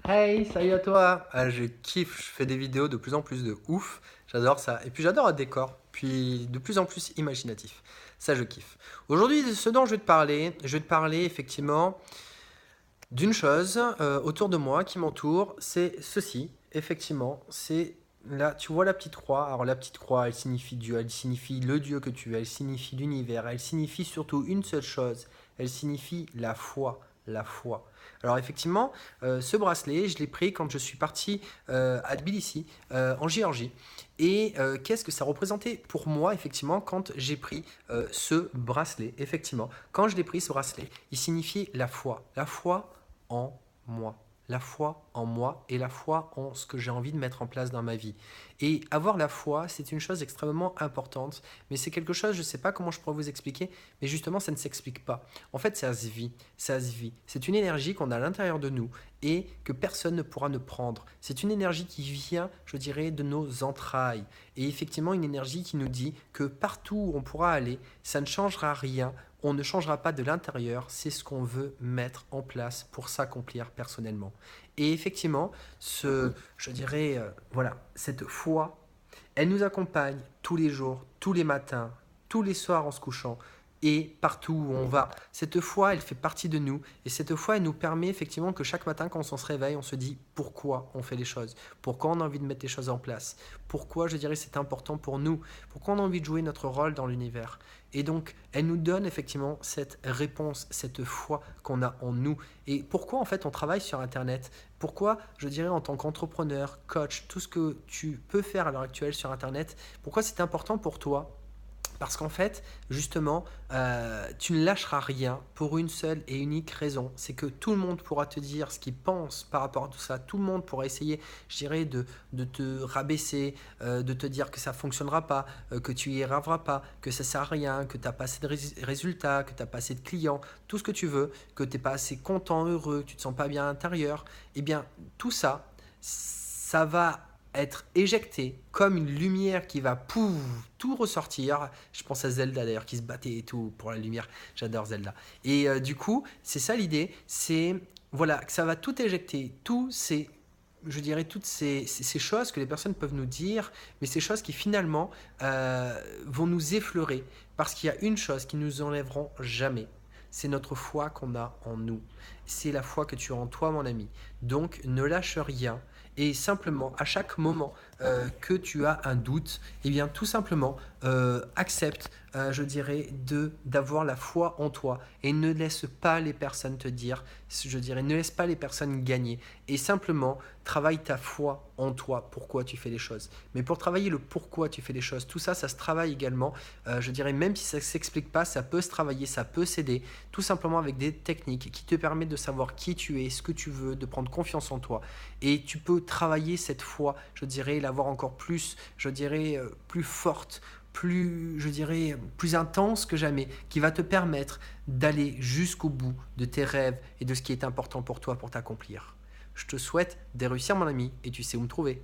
Hey, salut à toi! Je kiffe, je fais des vidéos de plus en plus de ouf, j'adore ça. Et puis j'adore un décor, puis de plus en plus imaginatif. Ça, je kiffe. Aujourd'hui, ce dont je vais te parler effectivement d'une chose autour de moi qui m'entoure, c'est ceci. Effectivement, c'est là, tu vois la petite croix. Alors la petite croix, elle signifie Dieu, elle signifie le Dieu que tu es, elle signifie l'univers, elle signifie surtout une seule chose, elle signifie la foi. La foi. Alors effectivement, ce bracelet, je l'ai pris quand je suis parti à Tbilissi, en Géorgie. Et qu'est-ce que ça représentait pour moi, effectivement, quand j'ai pris ce bracelet? Effectivement, quand je l'ai pris, ce bracelet, il signifiait la foi. La foi en moi. La foi en moi et la foi en ce que j'ai envie de mettre en place dans ma vie. Et avoir la foi, c'est une chose extrêmement importante, mais c'est quelque chose, je ne sais pas comment je pourrais vous expliquer, mais justement, ça ne s'explique pas. En fait, ça se vit, ça se vit. C'est une énergie qu'on a à l'intérieur de nous et que personne ne pourra ne prendre. C'est une énergie qui vient, je dirais, de nos entrailles. Et effectivement, une énergie qui nous dit que partout où on pourra aller, ça ne changera rien, on ne changera pas de l'intérieur, c'est ce qu'on veut mettre en place pour s'accomplir personnellement. Et effectivement, je dirais, voilà, cette foi, elle nous accompagne tous les jours, tous les matins, tous les soirs en se couchant et partout où on va. Cette foi, elle fait partie de nous et cette foi, elle nous permet effectivement que chaque matin, quand on se réveille, on se dit pourquoi on fait les choses, pourquoi on a envie de mettre les choses en place, pourquoi, je dirais, c'est important pour nous, pourquoi on a envie de jouer notre rôle dans l'univers. Et donc, elle nous donne effectivement cette réponse, cette foi qu'on a en nous. Et pourquoi en fait on travaille sur Internet? Pourquoi, je dirais, en tant qu'entrepreneur, coach, tout ce que tu peux faire à l'heure actuelle sur Internet, pourquoi c'est important pour toi? Parce qu'en fait, justement, tu ne lâcheras rien pour une seule et unique raison. C'est que tout le monde pourra te dire ce qu'il pense par rapport à tout ça. Tout le monde pourra essayer, je dirais, de te rabaisser, de te dire que ça ne fonctionnera pas, que tu y arriveras pas, que ça ne sert à rien, que tu n'as pas assez de résultats, que tu n'as pas assez de clients, tout ce que tu veux, que tu n'es pas assez content, heureux, que tu ne te sens pas bien à l'intérieur. Eh bien, tout ça, ça va être éjecté comme une lumière qui va pouf, tout ressortir. Je pense à Zelda d'ailleurs qui se battait et tout pour la lumière. J'adore Zelda. Et du coup, c'est ça l'idée, c'est voilà, que ça va tout éjecter, tous ces je dirais toutes ces choses que les personnes peuvent nous dire, mais ces choses qui finalement vont nous effleurer. Parce qu'il y a une chose qui nous enlèveront jamais, c'est notre foi qu'on a en nous. C'est la foi que tu as en toi, mon ami. Donc, ne lâche rien. Et simplement, à chaque moment que tu as un doute, eh bien, tout simplement, accepte, je dirais, d'avoir la foi en toi. Et ne laisse pas les personnes te dire, je dirais, ne laisse pas les personnes gagner. Et simplement, travaille ta foi en toi, pourquoi tu fais les choses. Mais pour travailler le pourquoi tu fais les choses, tout ça, ça se travaille également. Je dirais, même si ça ne s'explique pas, ça peut se travailler, ça peut s'aider, tout simplement avec des techniques qui te permettent de savoir qui tu es, ce que tu veux, de prendre confiance en toi. Et tu peux travailler cette foi, je dirais, l'avoir encore plus, je dirais, plus forte, plus, je dirais, plus intense que jamais, qui va te permettre d'aller jusqu'au bout de tes rêves et de ce qui est important pour toi pour t'accomplir. Je te souhaite de réussir, mon ami, et tu sais où me trouver.